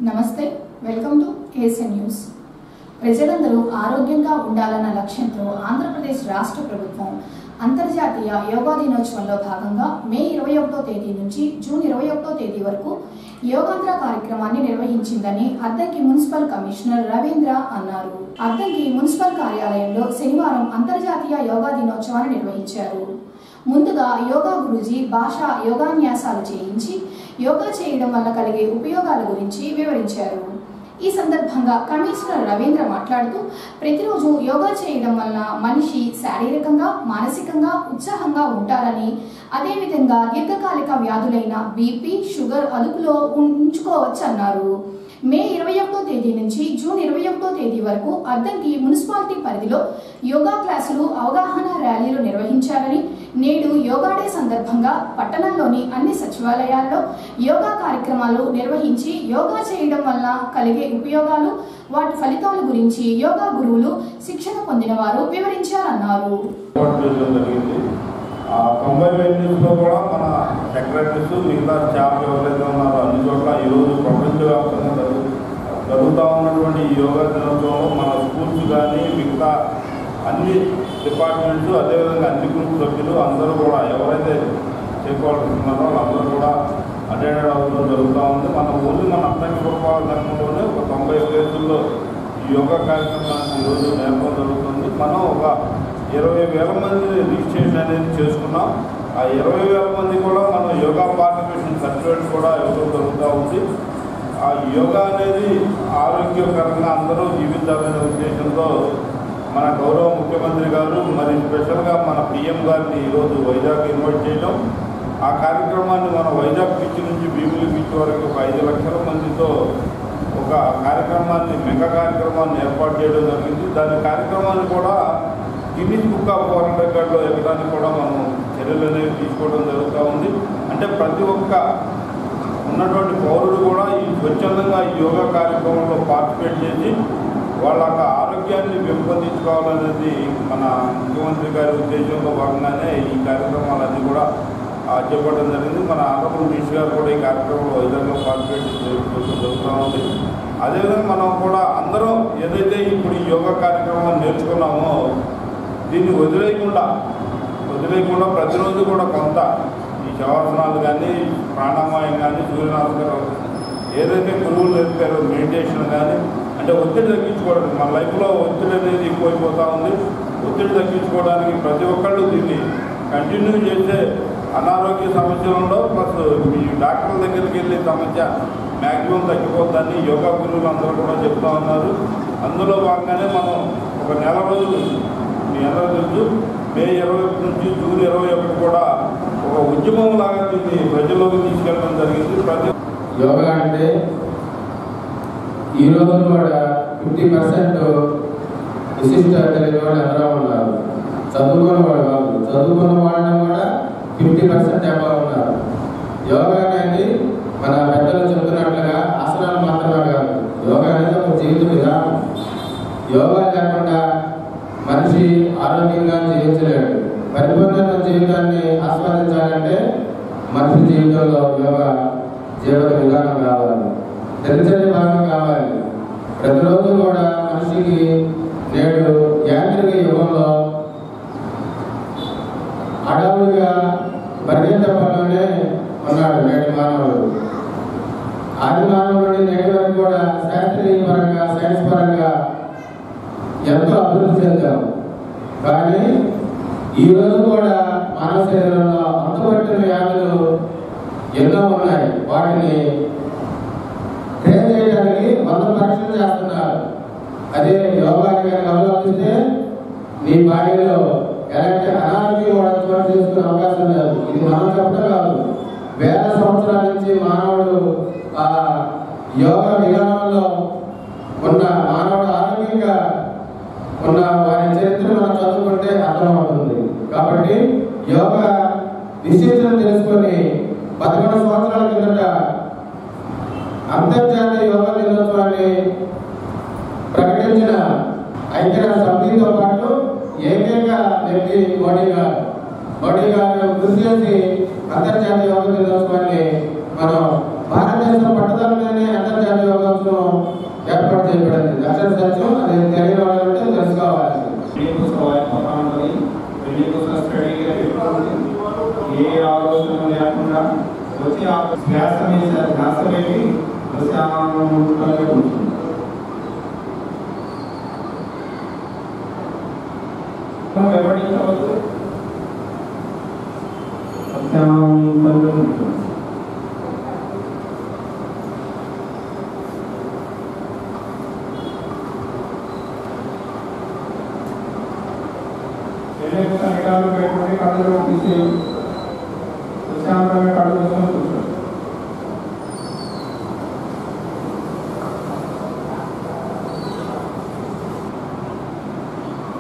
నమస్తే, welcome to ASN news. ప్రజలందరూ ఆరోగ్యంగా ఉండాలన్న లక్ష్యంతో ఆంధ్రప్రదేశ్ రాష్ట్ర ప్రభుత్వం అంతర్జాతీయ యోగా దినోత్సవంలో భాగంగా మే 21వ తేదీ నుంచి జూన్ 21వ తేదీ వరకు యోగాంధ్ర కార్యక్రమాన్ని నిర్వహించిందని అద్దంకి మున్సిపల్ కమిషనర్ రవీంద్ర అన్నారు. అద్దంకి మున్సిపల్ కార్యాలయంలో శనివారం అంతర్జాతీయ యోగా దినోత్సవాన్ని నిర్వహించారు. ముందుగా యోగా గురూజీ భాషా యోగాన్యాసాలు చేయించి యోగా చేయడం వల్ల కలిగే ఉపయోగాల గురించి వివరించారు. ఈ సందర్భంగా కమిషనర్ రవీంద్ర మాట్లాడుతూ, ప్రతిరోజు యోగా చేయడం వల్ల మనిషి శారీరకంగా, మానసికంగా ఉత్సాహంగా ఉంటారని, అదేవిధంగా దీర్ఘకాలిక వ్యాధులైన బీపీ, షుగర్ అదుపులో ఉంచుకోవచ్చన్నారు. మే 21వ తేదీ నుంచి జూన్ 21వ తేదీ వరకు అద్దంకి మున్సిపాలిటీ పరిధిలో యోగా క్లాసులు, అవగాహన ర్యాలీలు నిర్వహించాలని, నేడు యోగా డే సందర్భంగా పట్టణంలోని అన్ని సచివాలయాల్లో యోగా కార్యక్రమాలు నిర్వహించి యోగా చేయడం వల్ల కలిగే ఉపయోగాలు, వాటి ఫలితాల గురించి యోగా గురువులు, శిక్షణ పొందిన వారు వివరించారన్నారు. 90 వెన్యూస్లో కూడా మన సెక్రటరీస్, మిగతా స్టాఫ్ ఎవరైతే ఉన్నారో అన్ని చోట్ల ఈరోజు ప్రపంచవ్యాప్తంగా జరుగుతూ ఉన్నటువంటి ఈ యోగా దినోత్సవంలో మన స్కూల్స్ కానీ మిగతా అన్ని డిపార్ట్మెంట్స్, అదేవిధంగా అన్ని గ్రూప్ సభ్యులు అందరూ కూడా ఎవరైతే చేరుకోవాల్సి ఉన్నారో వాళ్ళందరూ కూడా అటెండ్ అవ్వడం జరుగుతూ ఉంది. ఓన్లీ మన అద్దంకి పురపాలక సంఘంలోనే ఒక 90 ప్లేసుల్లో ఈ యోగా కార్యక్రమాన్ని ఈరోజు నేర్పడం జరుగుతుంది. మనం ఒక 20,000 మంది రిజిస్ట్రేషన్ అనేది చేసుకున్నాం. ఆ 20,000 మంది కూడా మనం యోగా పార్టిసిపేషన్ సర్టిఫికేట్ కూడా ఇవ్వడం జరుగుతూ ఉంది. ఆ యోగా అనేది ఆరోగ్యకరంగా అందరూ జీవించాలనే ఉద్దేశంతో మన గౌరవ ముఖ్యమంత్రి గారు మరి స్పెషల్గా మన పిఎం గారిని ఈరోజు వైజాగ్ ఇన్వైట్ చేయడం, ఆ కార్యక్రమాన్ని మన వైజాగ్ బీచ్ నుంచి భీమిలి బీచ్ వరకు ఒక 5 లక్షల మందితో ఒక కార్యక్రమాన్ని, మెగా కార్యక్రమాన్ని ఏర్పాటు చేయడం జరిగింది. దాని కార్యక్రమాన్ని కూడా గిన్నిస్ బుక్ ఆఫ్ వరల్డ్ రికార్డులో ఎక్కడానికి కూడా మనం చర్యలు అనేవి తీసుకోవడం జరుగుతూ ఉంది. అంటే ప్రతి ఒక్క ఉన్నటువంటి పౌరుడు కూడా ఈ స్వచ్ఛందంగా ఈ యోగా కార్యక్రమంలో పార్టిసిపేట్ చేసి వాళ్ళ ఆరోగ్యాన్ని పెంపొందించుకోవాలనేది మన ముఖ్యమంత్రి గారి ఉద్దేశంలో భాగంగానే ఈ కార్యక్రమాలన్నీ కూడా చేపట్టడం జరిగింది. మన ఆంధ్రప్రదేశ్ మినిస్టర్ గారు కూడా ఈ కార్యక్రమంలో వైజాగ్లో పార్టిసిపేట్ చేయడం జరుగుతూ ఉంది. అదేవిధంగా మనం కూడా అందరం ఏదైతే ఇప్పుడు ఈ యోగా కార్యక్రమాన్ని నేర్చుకున్నామో దీన్ని వదిలేయకుండా ప్రతిరోజు కూడా కొంత ఈ శవాసనాలు కానీ, ప్రాణాయామం కానీ, సూర్యనమస్కారం ఏదైతే గురువులు నేర్పారో మెడిటేషన్ కానీ, అంటే ఒత్తిడి తగ్గించుకోవడానికి మన లైఫ్లో ఒత్తిడి అనేది ఎక్కువైపోతూ ఉంది. ఒత్తిడి తగ్గించుకోవడానికి ప్రతి ఒక్కళ్ళు దీన్ని కంటిన్యూ చేస్తే అనారోగ్య సమస్యలు ఉండవు. ప్లస్ మీ డాక్టర్ల దగ్గరికి వెళ్ళే సమస్య మ్యాక్సిమం తగ్గిపోతుందని యోగా గురువులు అందరూ కూడా చెప్తూ ఉన్నారు. అందులో భాగంగానే మనం ఒక నెల రోజులు మీ అందరూ తెలుసు, మే 21 నుంచి జూన్ 21 కూడా ఒక ఉద్యమం లాగా దీన్ని ప్రజల్లోకి తీసుకెళ్ళడం జరిగింది. యోగా అంటే ఈరోజు కూడా 50% విశిష్ట కలిగిన వాళ్ళు ఎందరో ఉన్నారు. చదువుకున్న వాళ్ళు కాదు, చదువుకున్న వాళ్ళని కూడా 50% ఎక్కువ ఉన్నారు. యోగా అనేది మన పెద్దలు చెప్తున్నట్లుగా ఆసనాలు మాత్రమే కాదు, యోగా అనేది ఒక జీవిత విధానం. యోగా లేకుండా మనిషి ఆరోగ్యంగా జీవించలేడు. పరిపూర్ణమైన జీవితాన్ని ఆస్వాదించాలంటే మనిషి జీవితంలో యోగా జీవన విధానం కావాలి, దినచర్య భాగం కావాలి. ప్రతిరోజు కూడా మనిషికి నేడు యాంత్రిక యుగంలో అడవులుగా పరిగెత్తడంలోనే ఉన్నాడు నేటి మానవుడు. ఆది మానవుడి నేటి వరకు కూడా శాస్త్రీయ పరంగా, సైన్స్ పరంగా ఎంతో అభివృద్ధి చెందాము. కానీ ఈరోజు కూడా మానవ శరీరంలో అంతుపట్టిన వ్యాధులు ఎన్నో ఉన్నాయి. వాటిని ట్రేస్ చేయడానికి 100 పరీక్షలు చేస్తున్నారు. అదే యోగాని కనుక అవలంబిస్తే మీ బాడీలో ఎలాంటి అనారోగ్యం కూడా చోటు చేసుకునే అవకాశం లేదు. ఇది మనం చెప్పడం కాదు, వేల సంవత్సరాల నుంచి మానవుడు ఆ యోగా విధానంలో ఉన్న మానవుడు ఆరోగ్యంగా ఉన్న వారి చరిత్ర మనం చదువుకుంటే అర్థమవుతుంది. కాబట్టి యోగా విశేషం తెలుసుకొని 11 సంవత్సరాల కిందట అంతర్జాతీయ యోగా దినోత్సవాన్ని ప్రకటించిన ఐక్యరాజ్య సమితితో పాటు ఏకైక వ్యక్తి మోడీ గారు కృషి చేసి అంతర్జాతీయ యోగా దినోత్సవాన్ని మనం భారతదేశం పట్టుదలనే అంతర్జాతీయ యోగా పెట్టి ప్రశాంతంగా కూర్చుంటారు. వెంబడించవచ్చు, ప్రశాంతంగా కూర్చుంటారు. సంఘాలు పెట్టుకుని కళ్ళు తీసి ప్రశాంతంగా కళ్ళు మూసుకొని కూర్చోండి.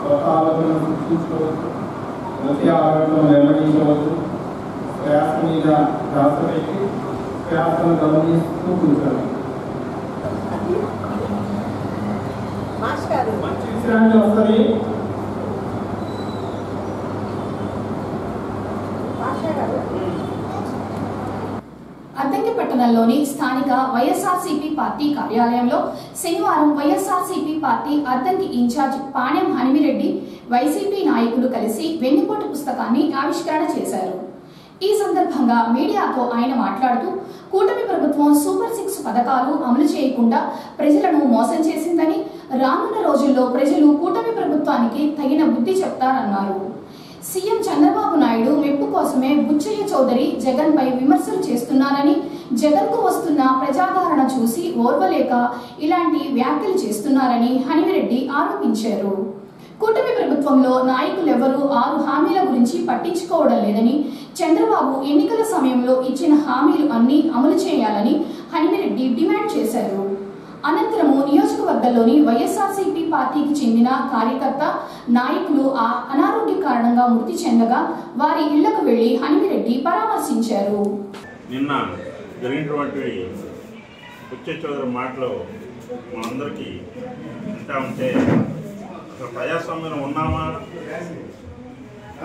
కొత్త ఆలోచనలు సృష్టించుకోవచ్చు, ప్రతి ఆలోచనలు వెంబడించవచ్చు. శ్వాస మీద శ్వాస పెట్టి శ్వాసను గమనిస్తూ కూర్చోండి. మంచి విశ్రాంతి వస్తుంది. అద్దంకి పట్టణంలోని స్థానిక వైఎస్ఆర్సీపీ పార్టీ కార్యాలయంలో శనివారం YSRCP party Addanki incharge Panyam Hanumireddy YCP నాయకులు కలిసి వెన్నుపోటు పుస్తకాన్ని ఆవిష్కరణ చేశారు. ఈ సందర్భంగా మీడియాతో ఆయన మాట్లాడుతూ కూటమి ప్రభుత్వం సూపర్ 6 పథకాలు అమలు చేయకుండా ప్రజలను మోసం చేసిందని, రానున్న రోజుల్లో ప్రజలు కూటమి ప్రభుత్వానికి తగిన బుద్ధి చెప్తారన్నారు. సీఎం చంద్రబాబు నాయుడు మెప్పు కోసమే బుచ్చయ్య చౌదరి జగన్ పై విమర్శలు చేస్తున్నారని, జగన్ కు వస్తున్న ప్రజాదరణ చూసి ఓర్వలేక ఇలాంటి వ్యాఖ్యలు చేస్తున్నారని హనుమిరెడ్డి ఆరోపించారు. కూటమి ప్రభుత్వంలో నాయకులెవరూ 6 హామీల గురించి పట్టించుకోవడం లేదని, చంద్రబాబు ఎన్నికల సమయంలో ఇచ్చిన హామీలు అన్ని అమలు చేయాలని హనుమిరెడ్డి డిమాండ్ చేశారు. అనంతరము నియోజకవర్గంలోని వైఎస్ఆర్సీపీ పార్టీకి చెందిన కార్యకర్త నాయకులు అనారోగ్య కారణంగా మృతి చెందగా వారి ఇళ్లకు వెళ్లి హనుమిరెడ్డి పరామర్శించారు. నిన్న జరిగినటువంటి బుచ్చయ్య చౌదరి మాటలు మనందరికీ వింటా ఉంటే అసలు ప్రజాస్వామ్యంలో ఉన్నామా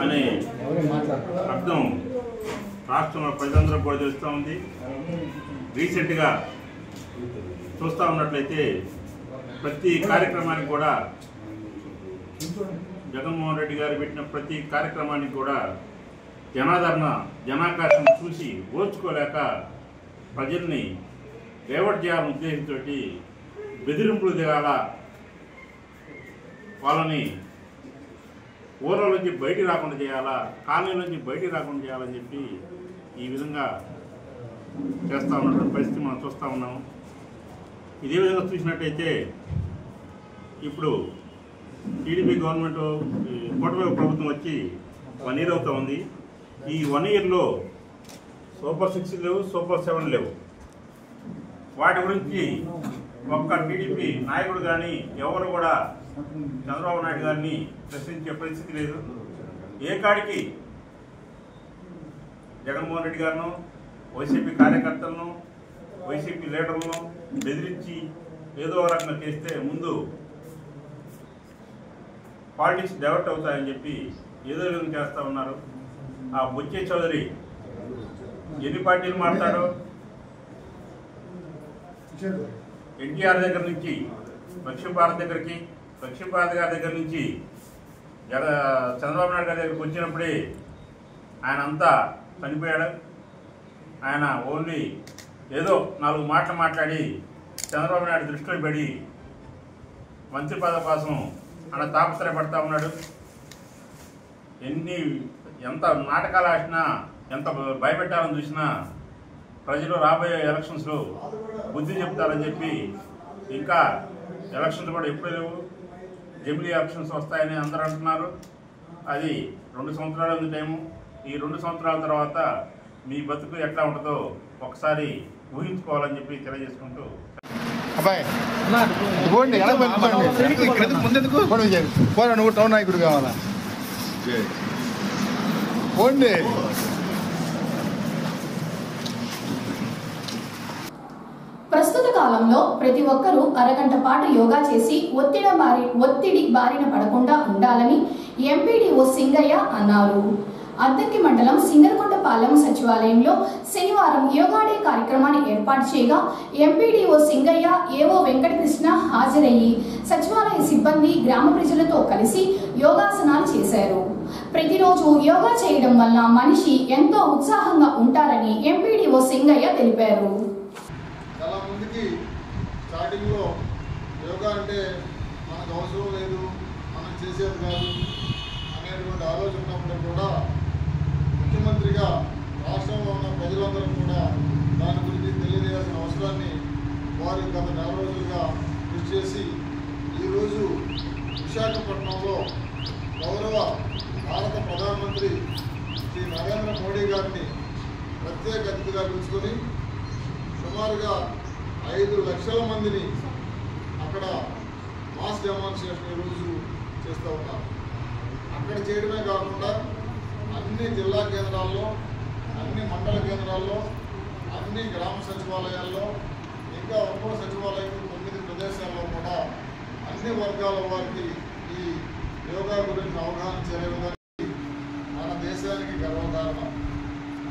అనే అర్థం రాష్ట్రంలో ప్రజలందరూ కూడా తెలుస్తూ ఉంది. రీసెంట్గా చూస్తూ ఉన్నట్లయితే ప్రతి కార్యక్రమానికి కూడా జగన్మోహన్ రెడ్డి గారు పెట్టిన ప్రతి కార్యక్రమానికి కూడా జనాదరణ జనాకాశం చూసి ఓర్చుకోలేక ప్రజల్ని డైవర్ట్ చేయాలనే ఉద్దేశంతో బెదిరింపులు దిగాల, వాళ్ళని ఊర్ల నుంచి బయటికి రాకుండా చేయాలా, కాలనీ నుంచి బయటికి రాకుండా చేయాలని చెప్పి ఈ విధంగా చేస్తూ ఉన్నటువంటి పరిస్థితి మనం చూస్తూ ఉన్నాము. ఇదే విధంగా చూసినట్టయితే ఇప్పుడు టీడీపీ గవర్నమెంట్ కూటమి ప్రభుత్వం వచ్చి 1 year అవుతూ ఉంది. ఈ 1 yearలో సూపర్ 6 లేవు, సూపర్ 7 లేవు. వాటి గురించి ఒక్క టీడీపీ నాయకుడు కానీ ఎవరు కూడా చంద్రబాబు నాయుడు గారిని ప్రశ్నించే పరిస్థితి లేదు. ఏ కాడికి జగన్మోహన్ రెడ్డి గారిను, వైసీపీ కార్యకర్తలను, వైసీపీ లీడర్లను బెదిరించి ఏదో రకంగా చేస్తే ముందు పాలిటిక్స్ డైవర్ట్ అవుతాయని చెప్పి ఏదో విధంగా చేస్తూ ఉన్నారు. ఆ బుచ్చయ్య చౌదరి ఎన్ని పార్టీలు మాట్లాడో, ఎన్టీఆర్ దగ్గర నుంచి లక్ష్మీభారత్ దగ్గరికి, లక్ష్మీభారత్ గారి దగ్గర నుంచి చంద్రబాబు నాయుడు గారి దగ్గరికి వచ్చినప్పుడే ఆయన అంతా చనిపోయాడు. ఆయన ఓన్లీ ఏదో 4 మాటలు మాట్లాడి చంద్రబాబు నాయుడు దృష్టిలో పడి మంత్రి పదవి కోసం ఆయన తాపత్రయపడతా ఉన్నాడు. ఎంత నాటకాలు ఆడినా, ఎంత భయపెట్టాలని చూసినా ప్రజలు రాబోయే ఎలక్షన్స్లో బుద్ధి చెప్తారని చెప్పి, ఇంకా ఎలక్షన్స్ కూడా ఎప్పుడు లేవు, జమిలీ ఎలక్షన్స్ వస్తాయని అందరూ అంటున్నారు. అది 2 సంవత్సరాల ఉంది టైము. ఈ 2 సంవత్సరాల తర్వాత మీ బతుకు ఎట్లా ఉంటుందో ఒకసారి ఊహించుకోవాలని చెప్పి తెలియజేసుకుంటూ నువ్వు టౌన్ నాయకుడు కావాలా? పోండి. ప్రస్తుత కాలంలో ప్రతి ఒక్కరూ అరగంట పాటు యోగా చేసి ఒత్తిడి బారిన పడకుండా ఉండాలని ఎంపీడీఓ సింగయ్య అన్నారు. అద్దంకి మండలం సింగరకొండపాలెం సచివాలయంలో శనివారం యోగా డే కార్యక్రమాన్ని ఏర్పాటు చేయగా ఎంపీడీఓ సింగయ్య, ఏవో వెంకటకృష్ణ హాజరయ్యి సచివాలయ సిబ్బంది, గ్రామ ప్రజలతో కలిసి యోగాసనాలు చేశారు. ప్రతిరోజు యోగా చేయడం వల్ల మనిషి ఎంతో ఉత్సాహంగా ఉంటారని ఎంపీడీఓ సింగయ్య తెలిపారు. యోగా అంటే మనకు అవసరం లేదు, మనం చేసేది కాదు అనేటువంటి ఆలోచన ఉన్నప్పుడు కూడా ముఖ్యమంత్రిగా రాష్ట్రంలో ఉన్న ప్రజలందరూ కూడా దాని గురించి తెలియజేయాల్సిన అవసరాన్ని వారు గత నెల రోజులుగా కృషి చేసి ఈరోజు విశాఖపట్నంలో గౌరవ భారత ప్రధానమంత్రి శ్రీ నరేంద్ర మోడీ గారిని ప్రత్యేక అతిథిగా పిలుచుకొని సుమారుగా 5 లక్షల మందిని అక్కడ మాస్ డెమాన్స్ట్రేషన్ ఈరోజు చేస్తూ ఉన్నారు. అక్కడ చేయడమే కాకుండా అన్ని జిల్లా కేంద్రాల్లో, అన్ని మండల కేంద్రాల్లో, అన్ని గ్రామ సచివాలయాల్లో, ఇంకా ఉమ్మడి సచివాలయం 9 ప్రదేశాల్లో కూడా అన్ని వర్గాల వారికి ఈ యోగా గురించి అవగాహన చేయడం మన దేశానికి గర్వకారణం.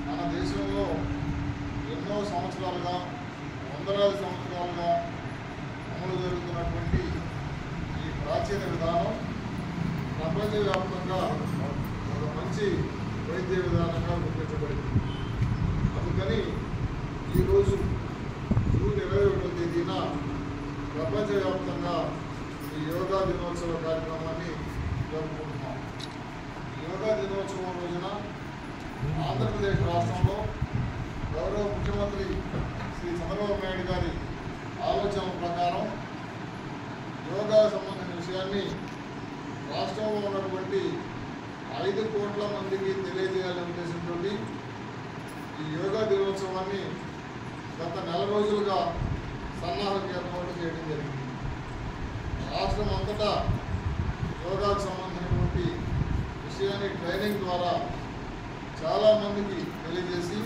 మన దేశంలో ఎన్నో సంవత్సరాలుగా, వందలాది సంవత్సరాలుగా అమలు జరుగుతున్నటువంటి ఈ ప్రాచీన విధానం ప్రపంచవ్యాప్తంగా ఒక మంచి వైద్య విధానంగా గుర్తించబడింది. అందుకని ఈరోజు జూన్ 21వ తేదీన ప్రపంచవ్యాప్తంగా ఈ యోగా దినోత్సవ కార్యక్రమాన్ని జరుపుకుంటున్నాం. యోగా దినోత్సవం రోజున ఆంధ్రప్రదేశ్ రాష్ట్రంలో గౌరవ ముఖ్యమంత్రి శ్రీ చంద్రబాబు నాయుడు గారి ఆలోచనల ప్రకారం యోగా సంబంధించిన విషయాన్ని రాష్ట్రంలో ఉన్నటువంటి 5 కోట్ల మందికి తెలియజేయాలనే ఉద్దేశంతో ఈ యోగా దినోత్సవాన్ని గత నెల రోజులుగా సన్నాహక ఏర్పాటు చేయడం జరిగింది. రాష్ట్రం అంతటా యోగాకు సంబంధించినటువంటి విషయాన్ని ట్రైనింగ్ ద్వారా చాలామందికి తెలియజేసి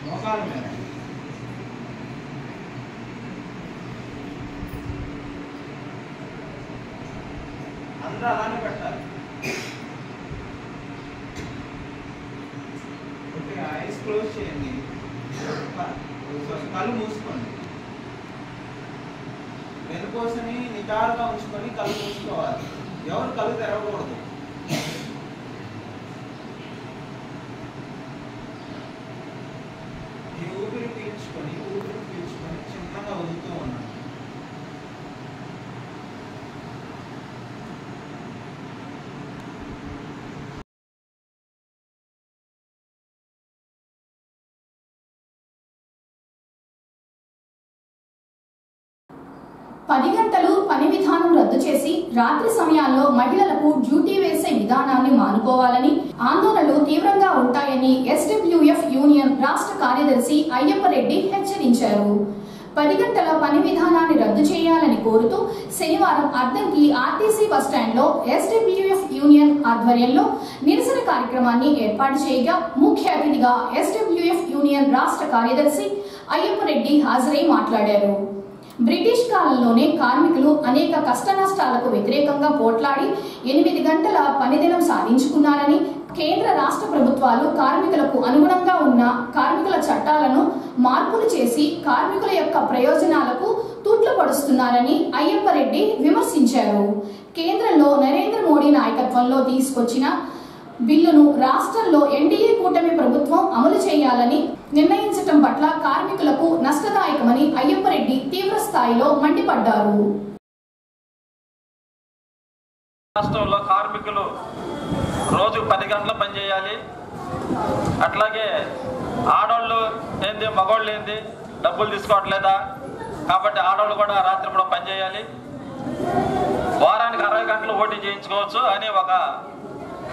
మోకాల మీద అందరూ అలానే పెట్టాలి. ఐస్ క్లోజ్ చేయండి, కళ్ళు మూసుకోండి. వెనుకోసని నిటారుగా ఉంచుకొని కళ్ళు మూసుకోవాలి. ఎవరు కళ్ళు తెరవకూడదు. ఈ ఊపిరి పీల్చుకొని చిన్నగా వదులుతూ ఉన్నాడు. పది గంటలు పని విధానం రద్దు చేసి రాత్రి సమయాల్లో మహిళలకు డ్యూటీ వేసే విధానాన్ని మానుకోవాలని, ఆందోళనలు తీవ్రంగా ఉంటాయని ఎస్డబ్ల్యూఎఫ్ యూనియన్ రాష్ట్ర కార్యదర్శి అయ్యప్పరెడ్డి హెచ్చరించారు. 10 గంటల పని విధానాన్ని రద్దు చేయాలని కోరుతూ శనివారం అద్దంకి ఆర్టీసీ బస్టాండ్లో ఎస్డబ్ల్యూఎఫ్ యూనియన్ ఆధ్వర్యంలో నిరసన కార్యక్రమాన్ని ఏర్పాటు చేయగా ముఖ్య అతిథిగా ఎస్డబ్ల్యూఎఫ్ యూనియన్ రాష్ట్ర కార్యదర్శి అయ్యప్పరెడ్డి హాజరై మాట్లాడారు. బ్రిటిష్ కాలంలోనే కార్మికులు అనేక కష్ట నష్టాలకు వ్యతిరేకంగా పోట్లాడి 8 గంటల పనిదినం సాధించుకున్నారని, కేంద్ర రాష్ట్ర ప్రభుత్వాలు కార్మికులకు అనుగుణంగా ఉన్న కార్మికుల చట్టాలను మార్పులు చేసి కార్మికుల యొక్క ప్రయోజనాలకు తూట్లు పడుస్తున్నారని అయ్యప్పరెడ్డి విమర్శించారు. కేంద్రంలో నరేంద్ర మోడీ నాయకత్వంలో తీసుకొచ్చిన బిల్లును రాష్ట్రంలో ఎన్డీఏ కూటమి ప్రభుత్వం అమలు చేయాలని నిర్ణయించటం పట్ల కార్మికులకు నష్టదాయకమని అయ్యప్పరెడ్డి తీవ్ర స్థాయిలో మండిపడ్డారు. రాష్ట్రంలో కార్మికులు రోజు 10 గంటలు పనిచేయాలి. అట్లాగే ఆడవాళ్ళు ఏంది, మగవాళ్ళు ఏంది, డబ్బులు తీసుకోవట్లేదా, కాబట్టి ఆడవాళ్ళు కూడా రాత్రి కూడా పనిచేయాలి. వారానికి 60 గంటలు ఓటీ చేయించుకోవచ్చు అని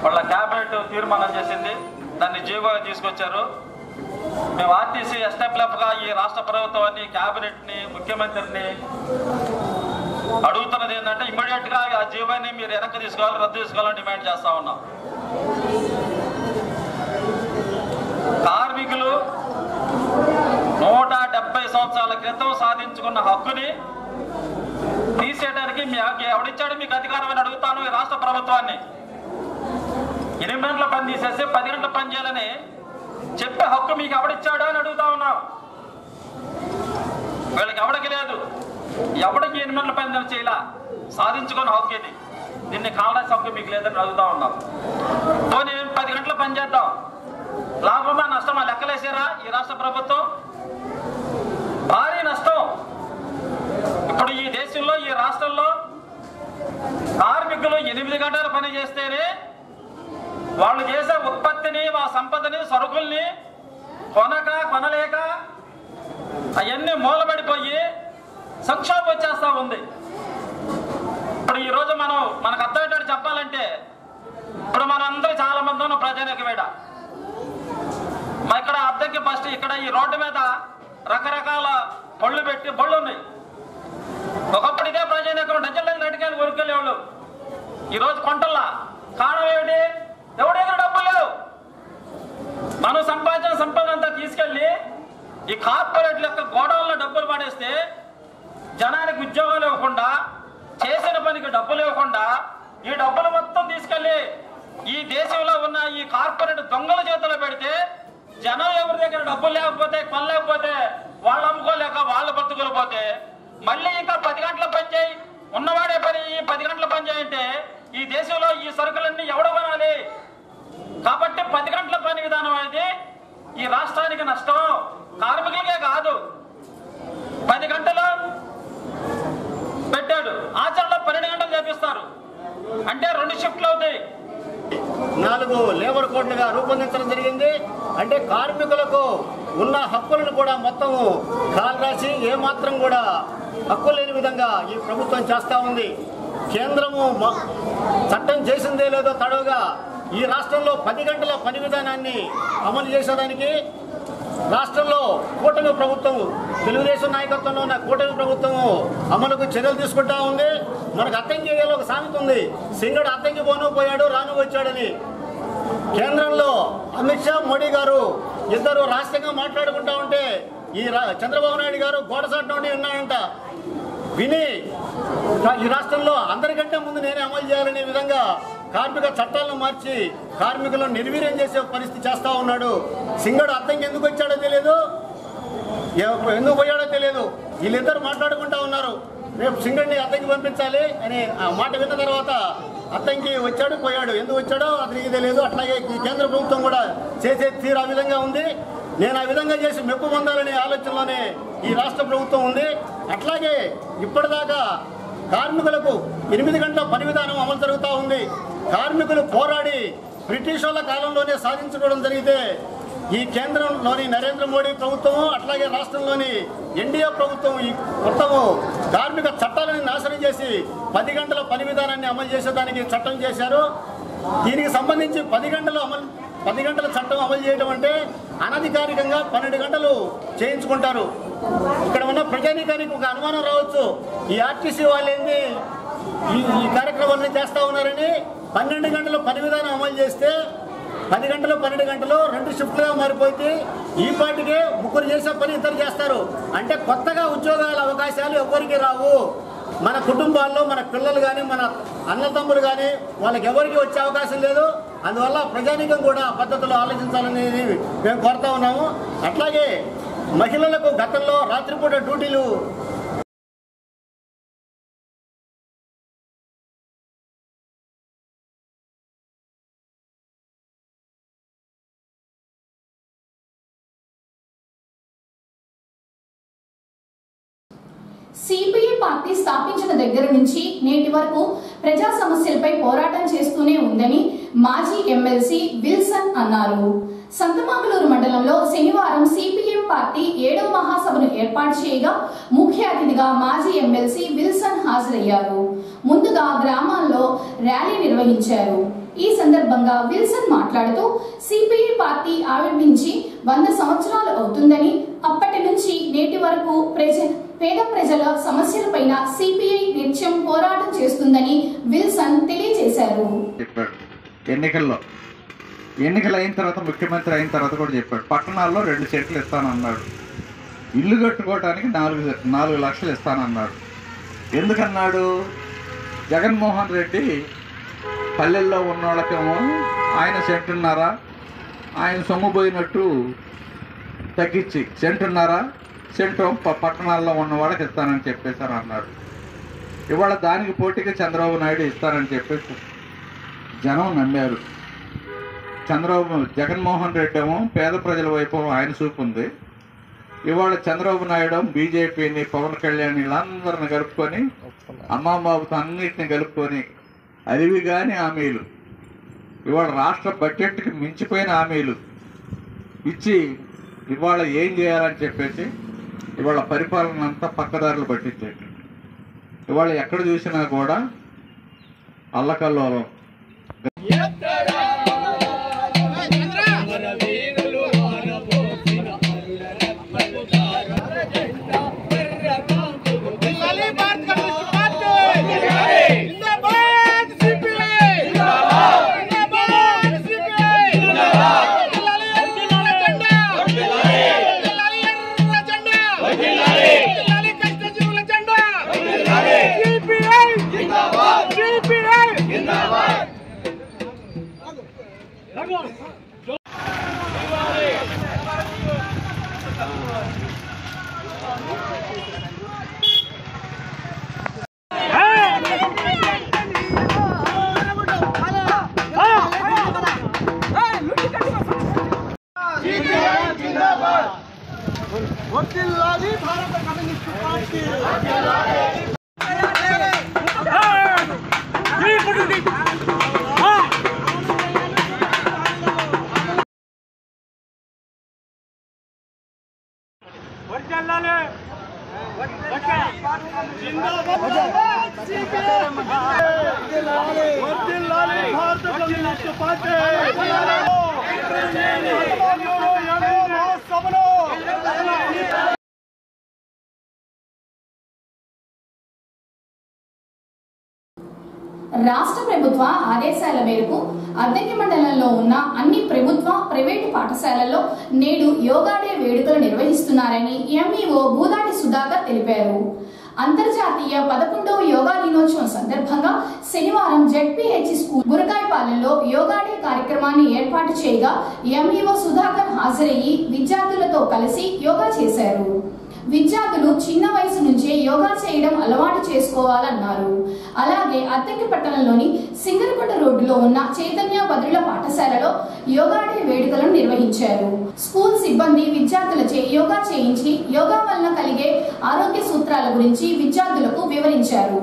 వాళ్ళ క్యాబినెట్ తీర్మానం చేసింది. దాన్ని జీవోగా తీసుకొచ్చారు. మేము ఆర్టీసీ ఎస్టాబ్లిష్గా ఈ రాష్ట్ర ప్రభుత్వాన్ని, క్యాబినెట్ని, ముఖ్యమంత్రిని అడుగుతున్నది ఏంటంటే ఇమ్మీడియట్గా ఆ జీవోని మీరు వెనక్కి తీసుకోవాలి, రద్దు చేసుకోవాలని డిమాండ్ చేస్తా ఉన్నాం. కార్మికులు 170 సంవత్సరాల క్రితం సాధించుకున్న హక్కుని తీసేయడానికి ఎవడిచ్చాడు మీకు అధికారం అని అడుగుతాను ఈ రాష్ట్ర ప్రభుత్వాన్ని. 8 గంటల పని తీసేస్తే 10 గంటల పని చేయాలని చెప్పే హక్కు మీకు ఎవడిచ్చాడు అని అడుగుతా ఉన్నాం. వీళ్ళకి ఎవడికి లేదు. ఎవడికి 8 గంటల పని చేయాల సాధించుకున్న హక్కు ఇది. దీన్ని కాలరాసి హక్కు మీకు లేదని అడుగుతా ఉన్నాం. పోనీ 10 గంటలు పని చేద్దాం, లాభమా నష్టమా లెక్కలేసారా ఈ రాష్ట్ర ప్రభుత్వం? భారీ నష్టం. ఇప్పుడు ఈ దేశంలో ఈ రాష్ట్రంలో కార్మికులు 8 గంటలు పని చేస్తేనే వాళ్ళు చేసే ఉత్పత్తిని, ఆ సంపదని, సరుకుల్ని కొనలేక అవన్నీ మూలబడిపోయి సంక్షోభం వచ్చేస్తా ఉంది. ఇప్పుడు ఈరోజు మనకు అర్థమయ్యేటట్టు చెప్పాలంటే, ఇప్పుడు మనం అందరూ చాలా మంది ఉన్నాం ప్రజానికమేడ. ఇక్కడ అద్దెకి ఫస్ట్ ఇక్కడ ఈ రోడ్డు మీద రకరకాల పళ్ళు పెట్టి బళ్ళు ఉన్నాయి. ఒకప్పుడు ఇదే ప్రజానికం డజన్లను అడిగాను కొనుక్కెళ్ళేవాళ్ళు. ఈరోజు కొంటల్లా కారణం ఏమిటి? ఎవరి దగ్గర డబ్బులు లేవు. మనం సంపాదించిన సంపద అంతా తీసుకెళ్ళి ఈ కార్పొరేట్ల యొక్క గోడౌన్లో డబ్బులు పడేస్తే జనానికి ఉద్యోగాలు ఇవ్వకుండా, చేసిన పనికి డబ్బులు ఇవ్వకుండా ఈ డబ్బులు మొత్తం తీసుకెళ్ళి ఈ దేశంలో ఉన్న ఈ కార్పొరేట్ దొంగల చేతిలో పెడితే జనం ఎవరి దగ్గర డబ్బులు లేకపోతే, కొనలేకపోతే, వాళ్ళు అమ్ముకోలేక వాళ్ళ బతుకులు పోతే మళ్ళీ ఇంకా 10 గంటల పని చేయి, ఉన్నవాడే పని 10 గంటల పని చేయంటే ఈ దేశంలో ఈ సరుకులన్నీ ఎవడు కొనాలి? కాబట్టి 10 గంటల పని విధానం అనేది ఈ రాష్ట్రానికి నష్టం, కార్మికులకే కాదు. 10 గంటలు పెట్టాడు, ఆచరణలో 12 గంటలు చేపిస్తారు, అంటే 2 షిఫ్ట్లు అవుతాయి. 4 లేబర్ కోడ్లుగా రూపొందించడం జరిగింది. అంటే కార్మికులకు ఉన్న హక్కులను కూడా మొత్తం కాలరాసి ఏమాత్రం కూడా హక్కు లేని విధంగా ఈ ప్రభుత్వం చేస్తూ ఉంది. కేంద్రము చట్టం చేసిందే లేదో తడవుగా ఈ రాష్ట్రంలో 10 గంటల పని విధానాన్ని అమలు చేసేదానికి రాష్ట్రంలో కూటమి ప్రభుత్వం, తెలుగుదేశం నాయకత్వంలో ఉన్న కూటమి ప్రభుత్వం అమలుకు చర్యలు తీసుకుంటా ఉంది. మనకు అర్థం చేయాలి, ఒక సామెత ఉంది, సింగడు అర్థంకి పోయాడు రాను వచ్చాడని. కేంద్రంలో అమిత్ షా, మోడీ గారు ఇద్దరు రాష్ట్రంగా మాట్లాడుకుంటా ఉంటే ఈ చంద్రబాబు నాయుడు గారు గోడసాటి నుండి ఉన్నాయంట. విని ఈ రాష్ట్రంలో అందరికంటే ముందు నేనే అమలు చేయాలనే విధంగా కార్మిక చట్టాలను మార్చి కార్మికులను నిర్వీర్యం చేసే పరిస్థితి చేస్తా ఉన్నాడు. సింగడు అర్థంకి ఎందుకు వచ్చాడో తెలియదు, ఎందుకు పోయాడో తెలియదు. వీళ్ళిద్దరు మాట్లాడుకుంటా ఉన్నారు, రేపు సింగడిని అద్దెకి పంపించాలి అని. ఆ మాట విన్న తర్వాత అద్దంకి వచ్చాడు, పోయాడు. ఎందుకు వచ్చాడో అతనికి తెలియదు. అట్లాగే ఈ కేంద్ర ప్రభుత్వం కూడా చేసే తీరు ఆ విధంగా ఉంది. నేను ఆ విధంగా చేసి మెప్పు పొందాలనే ఆలోచనలోనే ఈ రాష్ట్ర ప్రభుత్వం ఉంది. అట్లాగే ఇప్పటిదాకా కార్మికులకు 8 గంటల పని విధానం అమలు జరుగుతూ ఉంది. కార్మికులు పోరాడి బ్రిటిష్ వాళ్ళ కాలంలోనే సాధించుకోవడం జరిగితే ఈ కేంద్రంలోని నరేంద్ర మోడీ ప్రభుత్వము, అట్లాగే రాష్ట్రంలోని ఎన్డీఏ ప్రభుత్వం ఈ మొత్తము కార్మిక చట్టాలను నాశనం చేసి 10 గంటల పని విధానాన్ని అమలు చేసేదానికి చట్టం చేశారు. దీనికి సంబంధించి 10 గంటల చట్టం అమలు చేయడం అంటే అనధికారికంగా 12 గంటలు చేయించుకుంటారు. ఇక్కడ ఉన్న ప్రజానీకానికి ఒక అనుమానం రావచ్చు, ఈ ఆర్టీసీ వాళ్ళు ఏంది ఈ కార్యక్రమాన్ని చేస్తూ ఉన్నారని. 12 గంటల పని విధానం అమలు చేస్తే 10 గంటలు 12 గంటలు 2 షిఫ్ట్లుగా మారిపోతే ఈ పాటికే 3 చేసే పని 2 చేస్తారు. అంటే కొత్తగా ఉద్యోగాల అవకాశాలు ఎవరికి రావు. మన కుటుంబాల్లో మన పిల్లలు కానీ మన అన్నతమ్ములు కానీ వాళ్ళకి ఎవరికి వచ్చే అవకాశం లేదు. అందువల్ల ప్రజానీకం కూడా పద్ధతిలో ఆలోచించాలనేది మేము కోరుతా ఉన్నాము. అట్లాగే మహిళలకు గతంలో రాత్రిపూట డ్యూటీలు సిపిఐ పార్టీ స్థాపించిన దగ్గర నుంచి నేటి వరకు ప్రజా సమస్యలపై పోరాటం చేస్తూనే ఉందని మాజీ ఎమ్మెల్సీ విల్సన్ అన్నారు. సంతమాగులూరు మండలంలో శనివారం సిపిఎం పార్టీ 7వ మహాసభను ఏర్పాటు చేయగా ముఖ్య అతిథిగా మాజీ ఎమ్మెల్సీ విల్సన్ హాజరయ్యారు. ముందుగా గ్రామాల్లో ర్యాలీ నిర్వహించారు. ఈ సందర్భంగా విల్సన్ మాట్లాడుతూ సిపిఐ పార్టీ ఆవిర్భించి 100 సంవత్సరాలు అవుతుందని, అప్పటి నుంచి నేటి వరకు పేద ప్రజల సమస్యలపైన సిపిఐ నిత్యం పోరాటం చేస్తుందని విల్సన్ తెలియజేశారు. ఎన్నికలు అయిన తర్వాత, ముఖ్యమంత్రి అయిన తర్వాత కూడా చెప్పాడు, పట్టణాల్లో 2 సెంట్లు ఇస్తానన్నాడు, ఇల్లు కట్టుకోవడానికి 4 లక్షలు ఇస్తానన్నాడు. ఎందుకన్నాడు? జగన్మోహన్ రెడ్డి పల్లెల్లో ఉన్న వాళ్ళకేమో ఆయన సెంటున్నారా, ఆయన సొమ్ము పోయినట్టు తగ్గించి సెంటు పట్టణాల్లో ఉన్న వాళ్ళకి ఇస్తానని చెప్పేశారు అన్నాడు. ఇవాళ దానికి పోటీగా చంద్రబాబు నాయుడు ఇస్తారని చెప్పేసి జనం నమ్మారు. జగన్మోహన్ రెడ్డి ఏమో పేద ప్రజల వైపు ఆయన చూపు ఉంది. ఇవాళ చంద్రబాబు నాయుడు బీజేపీని, పవన్ కళ్యాణ్ వీళ్ళందరిని కలుపుకొని, అమ్మాబాబుతో అన్నిటిని కలుపుకొని అలివి కాని హామీలు, ఇవాళ రాష్ట్ర బడ్జెట్కి మించిపోయిన హామీలు ఇచ్చి ఇవాళ ఏం చేయాలని చెప్పేసి ఇవాళ పరిపాలన అంతా పక్కదారులు పట్టించేది. ఇవాళ ఎక్కడ చూసినా కూడా అల్లకల్లోలం. రాష్ట్ర ప్రభుత్వ ఆదేశాల మేరకు అద్దెకి మండలంలో ఉన్న అన్ని ప్రభుత్వ, ప్రైవేటు పాఠశాలల్లో నేడు యోగా డే వేడుకలు నిర్వహిస్తున్నారని ఎంఈఓ భూదాటి సుధాకర్ తెలిపారు. అంతర్జాతీయ 11వ యోగా దినోత్సవం సందర్భంగా శనివారం జెడ్పీహెచ్ స్కూల్ గురకాయపాలెంలో యోగా డే కార్యక్రమాన్ని ఏర్పాటు చేయగా ఎంఈఓ సుధాకర్ హాజరయ్యి విద్యార్థులతో కలిసి యోగా చేశారు. విద్యార్థులు చిన్న వయసు నుంచే యోగా చేయడం అలవాటు చేసుకోవాలన్నారు. అలాగే అద్దెకి పట్టణంలోని సింగరకొండ రోడ్డులో ఉన్న చైతన్య బదుల పాఠశాలలో యోగా డే వేడుకలను నిర్వహించారు. స్కూల్ సిబ్బంది విద్యార్థులచే యోగా చేయించి యోగా వలన కలిగే ఆరోగ్య సూత్రాల గురించి విద్యార్థులకు వివరించారు.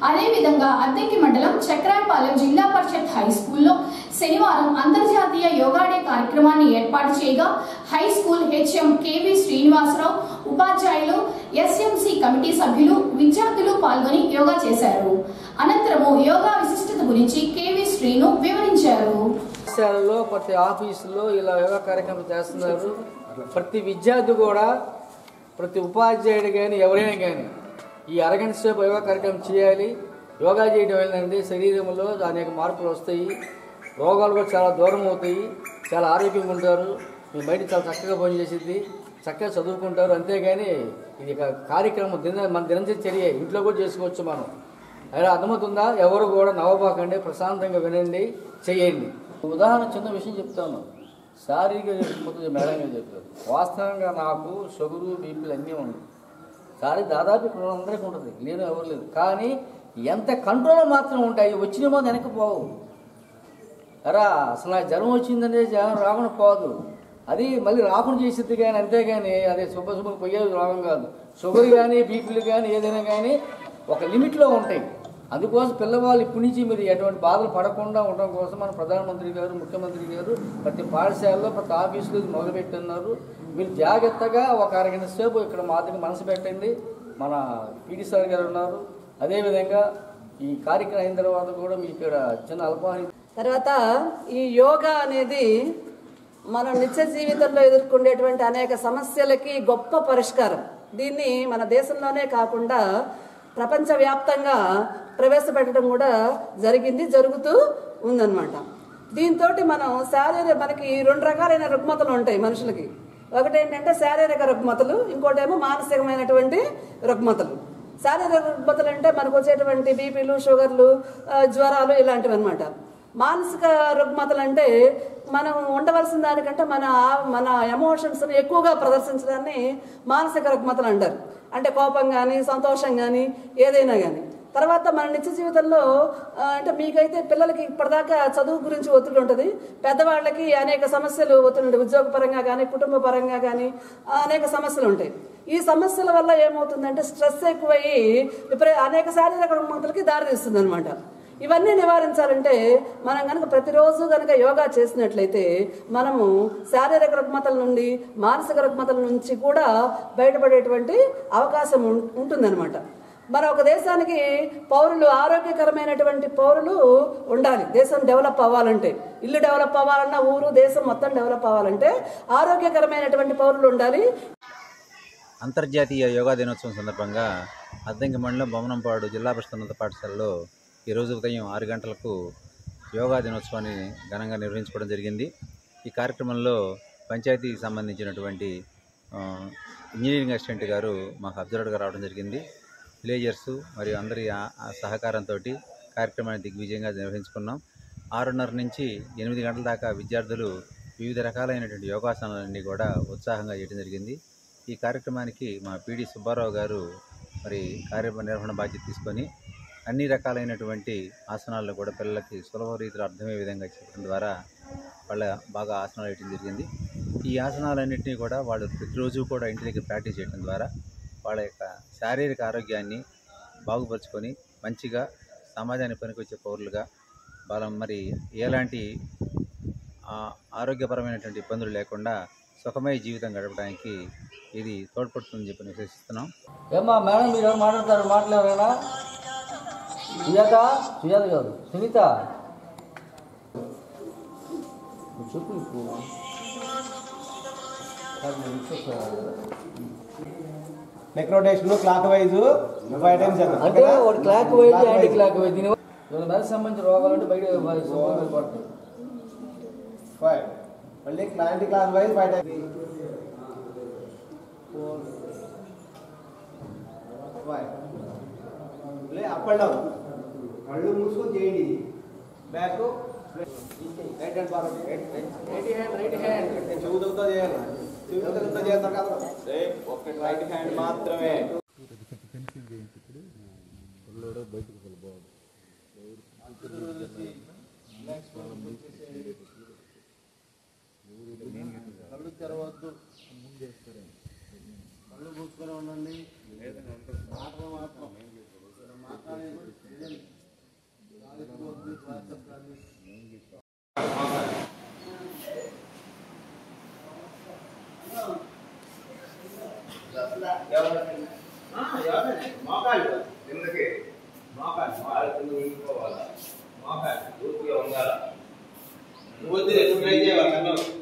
అదేవిధంగా అద్దెకి మండలం చక్రాయపాలెం జిల్లా పరిషత్ హై స్కూల్లో శనివారం అంతర్జాతీయ యోగా డే కార్యక్రమాన్ని ఏర్పాటు చేయగా high school HM KV Srinivasarao, ఉపాధ్యాయులు, ఎస్ఎంసి కమిటీ సభ్యులు, విద్యార్థులు పాల్గొని యోగా చేశారు. అనంతరము యోగా విశిష్టత గురించి కేవి శ్రీను వివరించారు. పాఠశాలలో ప్రతి ఆఫీసులో ఇలా యోగా కార్యక్రమం చేస్తున్నారు. ప్రతి విద్యార్థి కూడా, ప్రతి ఉపాధ్యాయుడు కానీ ఎవరైనా కానీ ఈ అరగంట సేపు యోగా కార్యక్రమం చేయాలి. యోగా చేయడం వల్ల శరీరంలో అనేక మార్పులు వస్తాయి, రోగాలు కూడా చాలా దూరం అవుతాయి, చాలా ఆరోగ్యంగా ఉంటారు. మీ బయట చాలా చక్కగా పనిచేసింది, చక్కగా చదువుకుంటారు. అంతేగాని ఇది కార్యక్రమం మన దినచర్య ఇంట్లో కూడా చేసుకోవచ్చు మనం. అలా అర్థమవుతుందా? ఎవరు కూడా నవ్వబాకండి, ప్రశాంతంగా వినండి, చేయండి. ఉదాహరణ చిన్న విషయం చెప్తాను. శారీరక రుగ్మతలు మేడంగా చెప్పారు. వాస్తవంగా నాకు షుగరు, బీపీలు అన్నీ ఉన్నాయి. దాదాపు ఇక్కడ అందరికీ ఉంటుంది, లేని ఎవరు లేదు. కానీ ఎంత కంట్రోల్ మాత్రం ఉంటాయి, వచ్చిన మంది వెనకపోవు. అరా అసలు నాకు జ్వరం వచ్చిందంటే జ్వరం రాకుండా పోదు, అది మళ్ళీ రాకుండా చేసేది. కానీ అంతేగాని అదే శుభ్ర పోయేది రోగం కాదు. షుగర్ కానీ బీపీలు కానీ ఏదైనా కానీ ఒక లిమిట్లో ఉంటాయి. అందుకోసం పిల్లవాళ్ళు ఇప్పటి నుంచి మీరు ఎటువంటి బాధలు పడకుండా ఉండడం కోసం మన ప్రధానమంత్రి గారు, ముఖ్యమంత్రి గారు ప్రతి పాఠశాలలో, ప్రతి ఆఫీసులో మొదలుపెట్టున్నారు. మీరు జాగ్రత్తగా ఒక అరగంట సేపు ఇక్కడ మాదిరి మనసు పెట్టండి. మన పీడి సార్ గారు ఉన్నారు. అదేవిధంగా ఈ కార్యక్రమం అయిన తర్వాత కూడా మీకు ఇక్కడ చిన్న అల్పాహారం. తర్వాత ఈ యోగా అనేది మనం నిత్య జీవితంలో ఎదుర్కొనేటువంటి అనేక సమస్యలకి గొప్ప పరిష్కారం. దీన్ని మన దేశంలోనే కాకుండా ప్రపంచవ్యాప్తంగా ప్రవేశపెట్టడం కూడా జరుగుతూ ఉందన్నమాట. దీంతో మనం మనకి 2 రకాలైన రుగ్మతలు ఉంటాయి మనుషులకి. ఒకటి ఏంటంటే శారీరక రుగ్మతలు, ఇంకోటేమో మానసికమైనటువంటి రుగ్మతలు. శారీరక రుగ్మతలు అంటే మనకు వచ్చేటువంటి బీపీలు, షుగర్లు, జ్వరాలు ఇలాంటివి అనమాట. మానసిక రుగ్మతలు అంటే మనం ఉండవలసిన దానికంటే మన ఎమోషన్స్ని ఎక్కువగా ప్రదర్శించడాన్ని మానసిక రుగ్మతలు అంటారు. అంటే కోపం కానీ, సంతోషం కానీ, ఏదైనా కానీ. తర్వాత మన నిత్య జీవితంలో అంటే మీకైతే పిల్లలకి ఇప్పటిదాకా చదువు గురించి ఒత్తిడి ఉంటుంది, పెద్దవాళ్ళకి అనేక సమస్యలు ఒత్తిడి ఉంటాయి, ఉద్యోగపరంగా కానీ కుటుంబ పరంగా కానీ అనేక సమస్యలు ఉంటాయి. ఈ సమస్యల వల్ల ఏమవుతుందంటే స్ట్రెస్ ఎక్కువయ్యి అనేక శారీరక రుగ్మతలకి దారితీస్తుంది అనమాట. ఇవన్నీ నివారించాలంటే మనం కనుక ప్రతిరోజు కనుక యోగా చేసినట్లయితే మనము శారీరక రుగ్మతల నుండి మానసిక రుగ్మతల నుంచి కూడా బయటపడేటువంటి అవకాశం ఉంటుందన్నమాట. మన ఒక దేశానికి పౌరులు ఆరోగ్యకరమైనటువంటి పౌరులు ఉండాలి. దేశం డెవలప్ అవ్వాలంటే, ఇల్లు డెవలప్ అవ్వాలన్నా, ఊరు దేశం మొత్తం డెవలప్ అవ్వాలంటే ఆరోగ్యకరమైనటువంటి పౌరులు ఉండాలి. అంతర్జాతీయ యోగా దినోత్సవం సందర్భంగా అద్దంకి మండలం బొమ్మనంపాడు జిల్లా పరిషత్ ఉన్నత పాఠశాలలో ఈరోజు ఉదయం 6 గంటలకు యోగా దినోత్సవాన్ని ఘనంగా నిర్వహించుకోవడం జరిగింది. ఈ కార్యక్రమంలో పంచాయతీకి సంబంధించినటువంటి ఇంజనీరింగ్ అసిస్టెంట్ గారు మాకు అబ్జర్వర్గా రావడం జరిగింది. విలేజర్స్ మరియు అందరి సహకారంతో కార్యక్రమాన్ని దిగ్విజయంగా నిర్వహించుకున్నాం. 6:30 నుంచి 8 గంటల దాకా విద్యార్థులు వివిధ రకాలైనటువంటి యోగాసనాలన్నీ కూడా ఉత్సాహంగా చేయడం జరిగింది. ఈ కార్యక్రమానికి మా పీడి సుబ్బారావు గారు మరి కార్యనిర్వహణ బాధ్యత తీసుకొని అన్ని రకాలైనటువంటి ఆసనాలను కూడా పిల్లలకి సులభ రీతిలో అర్థమయ్యే విధంగా చెప్పడం ద్వారా వాళ్ళ బాగా ఆసనాలు వేయడం జరిగింది. ఈ ఆసనాలన్నింటినీ కూడా వాళ్ళు ప్రతిరోజు కూడా ఇంటి దగ్గర ప్రాక్టీస్ చేయడం ద్వారా వాళ్ళ యొక్క శారీరక ఆరోగ్యాన్ని బాగుపరుచుకొని మంచిగా సమాజానికి పనికొచ్చే పౌరులుగా మరి ఎలాంటి ఆరోగ్యపరమైనటువంటి ఇబ్బందులు లేకుండా సుఖమయ జీవితం గడపడానికి ఇది తోడ్పడుతుందని చెప్పి విశ్వసిస్తున్నాం. ఏమ్మా మేడం మీరు ఎవరు మాట్లాడతారు? మాట్లాడేనా? సుజాత కాదు, సునీత చెప్పు. నెక్రోటేషన్ క్లాక్ వైజ్ 5 టైమ్స్ అంటే ఒకటి clockwise anti clockwise. దీని మెదడుకు సంబంధించిన రోగాలంటే బయట పడుతుంది. 5 మళ్ళీ anti clockwise 5 times. 5 up and down. కళ్ళు మూసుకొని చేయండి. Back right hand forward, right hand చెవుతో చేయాలి. చెవుతో చేస్తారు కదా, ఒక రైట్ హ్యాండ్ మాత్రమే. కళ్ళు తెరవద్దు, కళ్ళు మూసుకొని ఉండండి. మాటలు మాత్రం మాట్లాడేది. మోకాళ్ళు కిందకి, మోకాళ్ళు కింద ఉండిపోవాలా, మోకాళ్ళు పూర్తిగా ఉండాలా. వద్దు ట్రై చేయాలి.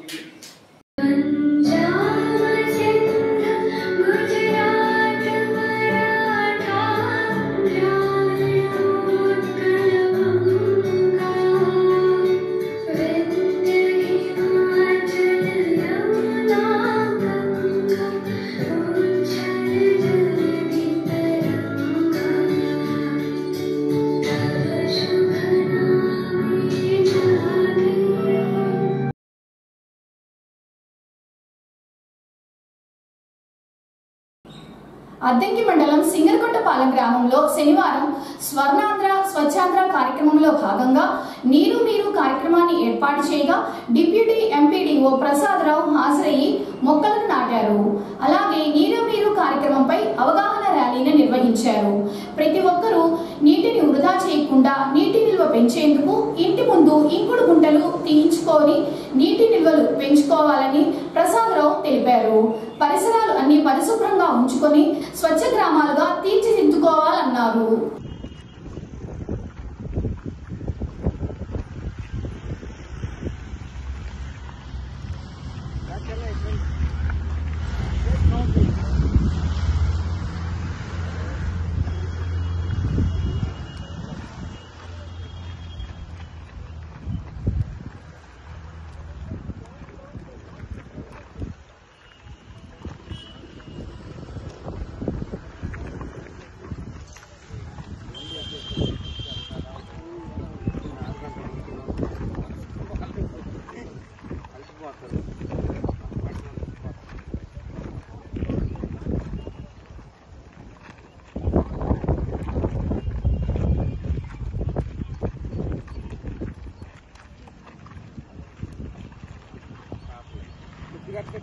అద్దంకి మండలం సింగరకొండపాలెం గ్రామంలో శనివారం స్వర్ణాంధ్ర స్వచ్ఛాంధ్ర కార్యక్రమంలో భాగంగా నీరు మీరు కార్యక్రమాన్ని ఏర్పాటు చేయగా డిప్యూటీ ఎంపీడీఓ ప్రసాదరావు హాజరయ్యి మొక్కలను నాటారు. అలాగే నీరు మీరు కార్యక్రమంపై అవగాహన ర్యాలీని నిర్వహించారు. ప్రతి ఒక్కరూ నీటిని వృధా చేయకుండా నీటి నిల్వ పెంచేందుకు ఇంటి ముందు ఇంకుడు గుంటలు తీయించుకొని నీటి నిల్వలు పెంచుకోవాలని ప్రసాదరావు తెలిపారు. పరిసరాలు అన్ని పరిశుభ్రంగా ఉంచుకొని స్వచ్ఛ గ్రామాలుగా తీర్చిదిద్దుకోవాలన్నారు.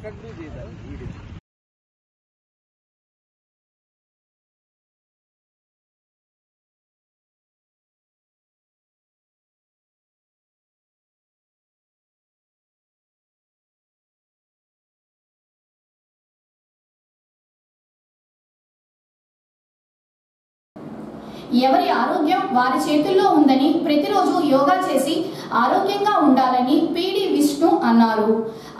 ఎవరి ఆరోగ్యం వారి చేతుల్లో ఉందని ప్రతిరోజు యోగా చేసి ఆరోగ్యంగా ఉండాలని పీడి విష్ణు అన్నారు.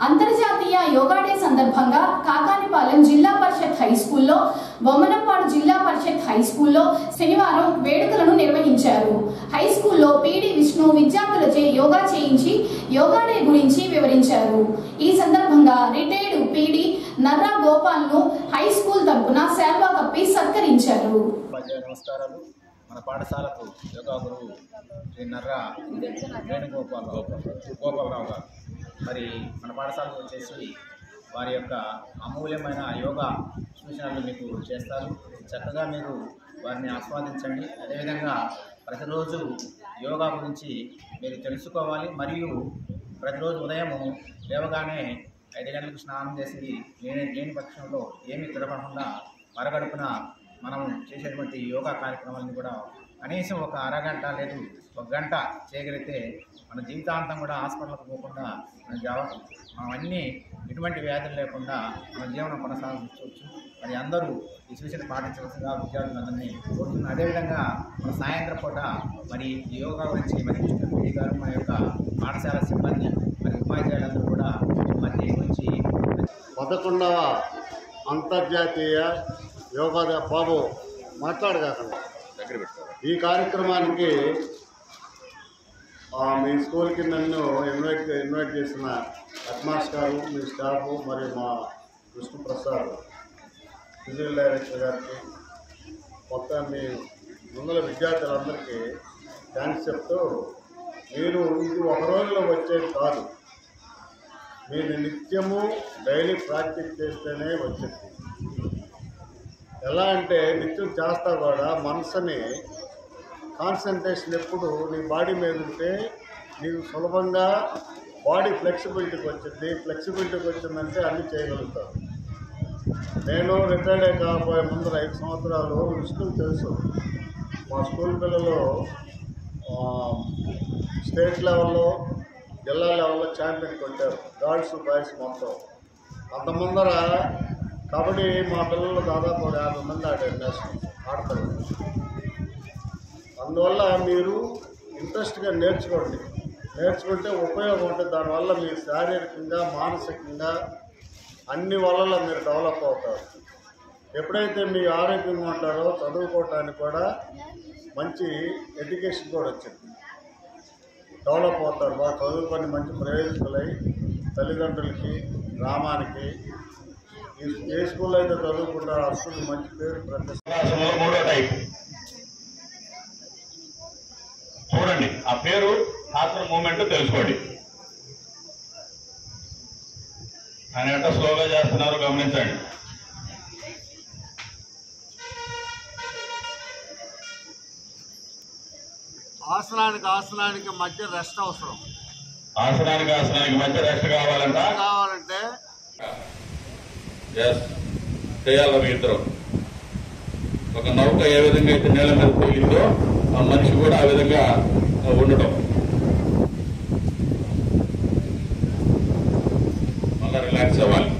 అంతర్జాతీయ యోగా డే సందర్భంగా కాకానిపాలెం జిల్లా పరిషత్ హై స్కూల్లో, బొమ్మనంపాడు జిల్లా పరిషత్ హై స్కూల్లో శనివారం వేడుకలను నిర్వహించారు. హై స్కూల్లో పీడి విష్ణు విద్యార్థులచే యోగా చేయించి యోగా డే గురించి వివరించారు. ఈ సందర్భంగా రిటైర్డ్ పీడి నర్రా గోపాల్ను హై స్కూల్ తరపున శాల్వా కప్పి సత్కరించారు. నమస్కారాలు. మన పాఠశాలకు యోగా గురువు శ్రీ నర్రా గోపాలరావు గారు మరి మన పాఠశాలకు వచ్చేసి వారి యొక్క అమూల్యమైన యోగా సూచనలు మీకు చేస్తారు. చక్కగా మీరు వారిని ఆస్వాదించండి. అదేవిధంగా ప్రతిరోజు యోగా గురించి మీరు తెలుసుకోవాలి. మరియు ప్రతిరోజు ఉదయము లేవగానే 5 గంటలకు స్నానం చేసి లేని పక్షంలో ఏమీ తిరగకుండా మరగడుపున మనం చేసేటువంటి యోగా కార్యక్రమాలను కూడా కనీసం ఒక అరగంట లేదు 1 గంట చేయగలిగితే మన జీవితాంతం కూడా హాస్పిటల్కి పోకుండా మనం అన్నీ ఎటువంటి వ్యాధులు లేకుండా మన జీవనం కొనసాగించవచ్చు. మరి అందరూ ఈ సూచన పాటించవలసిందిగా విద్యార్థులందరినీ కోరుతున్నాను. అదేవిధంగా మన సాయంత్రం పూట మరి ఈ యోగా గురించి మరి కృష్ణపూడి గారు మన యొక్క పాఠశాల సిబ్బంది మరి ఉపాధ్యాయులందరూ కూడా మరి గురించి 11వ అంతర్జాతీయ యోగా బాబు మాట్లాడగాకండి ఈ కార్యక్రమానికి మీ స్కూల్కి నన్ను ఇన్వైట్ చేసిన హెడ్మాస్టర్ గారు, మీ స్టాఫ్, మరియు మా విష్ణుప్రసాద్ ఫిజికల్ డైరెక్టర్ గారికి, మొత్తం మీ ముందుల విద్యార్థులందరికీ థ్యాంక్స్ చెప్తూ, మీరు ఇది ఒక రోజులో వచ్చేది కాదు, మీరు నిత్యము డైలీ ప్రాక్టీస్ చేస్తేనే వచ్చేది. ఎలా అంటే నిత్యం చేస్తా కూడా మనసుని కాన్సన్ట్రేషన్ ఎప్పుడు నీ బాడీ మీద ఉంటే నీకు సులభంగా బాడీ ఫ్లెక్సిబిలిటీకి వచ్చింది. ఫ్లెక్సిబిలిటీకి వచ్చిందంటే అన్నీ చేయగలుగుతావు. నేను రిటైర్డ్ కాబోయే ముందర 5 సంవత్సరాలు విష్ణుకు తెలుసు. మా స్కూల్ పిల్లలు స్టేట్ లెవెల్లో, జిల్లా లెవెల్లో ఛాంపియన్ కొట్టారు, గర్ల్స్ బాయ్స్ మొత్తం. అంత ముందర కబడ్డీ మా పిల్లలు దాదాపు 50 మంది ఆడతారు. అందువల్ల మీరు ఇంట్రెస్ట్గా నేర్చుకుంటే ఉపయోగం ఉంటుంది. దానివల్ల మీరు శారీరకంగా, మానసికంగా అన్ని వల్ల మీరు డెవలప్ అవుతారు. ఎప్పుడైతే మీరు ఆరోగ్యంగా ఉంటారో చదువుకోవటానికి కూడా మంచి ఎడ్యుకేషన్ కూడా వచ్చింది, డెవలప్ అవుతారు. బాగా చదువుకొని మంచి ప్రయోజకులై తల్లిదండ్రులకి, గ్రామానికి, ఏ స్కూల్లో అయితే చదువుకుంటారో ఆ స్కూల్ మంచి పేరు ప్రతిష్ట. చూడండి, ఆ పేరు హాస్టల్ మూమెంట్ తెలుసుకోండి. ఆయన ఎంత స్లోగా చేస్తున్నారో గమనించండి. ఆసనానికి మధ్య రెస్ట్ అవసరం. ఆసనానికి మధ్య రెస్ట్ కావాలంటే చేయాలి. మీ ఇద్దరు ఒక నౌక ఏ విధంగా అయితే నేల మీద తేలిందో ఆ మనిషి కూడా ఆ విధంగా ఉండటం. మళ్ళా రిలాక్స్ అవ్వాలి.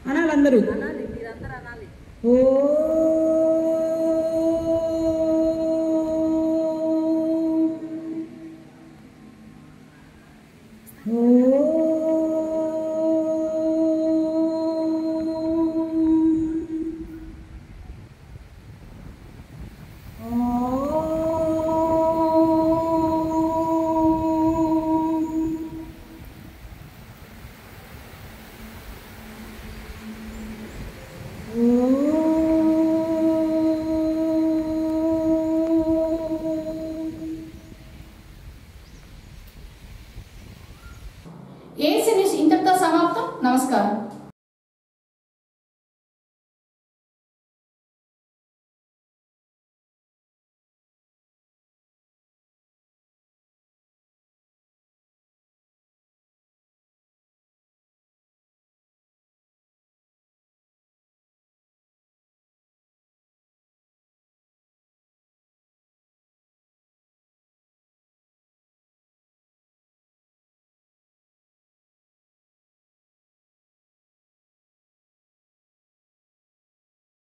అనాలి అందరూ.